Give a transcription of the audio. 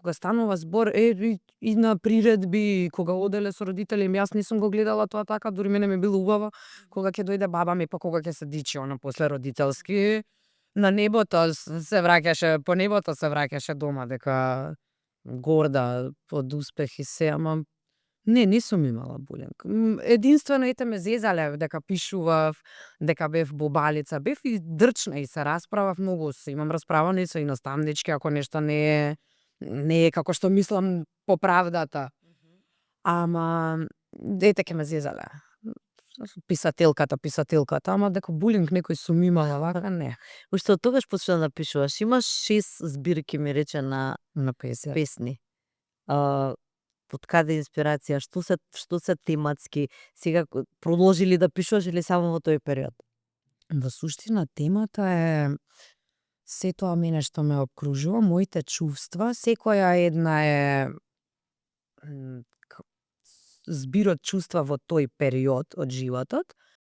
кога станува збор и на приредби, кога оделе со родители, јас не сум го гледала тоа така, дури мене ми било убаво кога ќе дојде баба ми, па кога ќе се дичи она после родителски, на небото се враќаше, по небото се враќаше дома дека горда од успех и се, ама не сум имала булинг. Единствено ете ме зезале дека пишував, дека бев бобалица, бев и дрчна и се расправав многу, се имам расправани и со наставнички ако нешто не е како што мислам по правдата. Ама ете ќе ме зезале. Писателката, ама дека булинг некој сум имала, вака не. Уште од тогаш почна да пишуваш. Имаш 6 збирки ми рече на песни. песни. Од каде инспирација? Што се тематски? Сега продолжи ли да пишуваш или само во тој период? Во суштина темата е се тоа мене што ме обкружува, моите чувства, секоја една е збир од чувства во тој период од животот.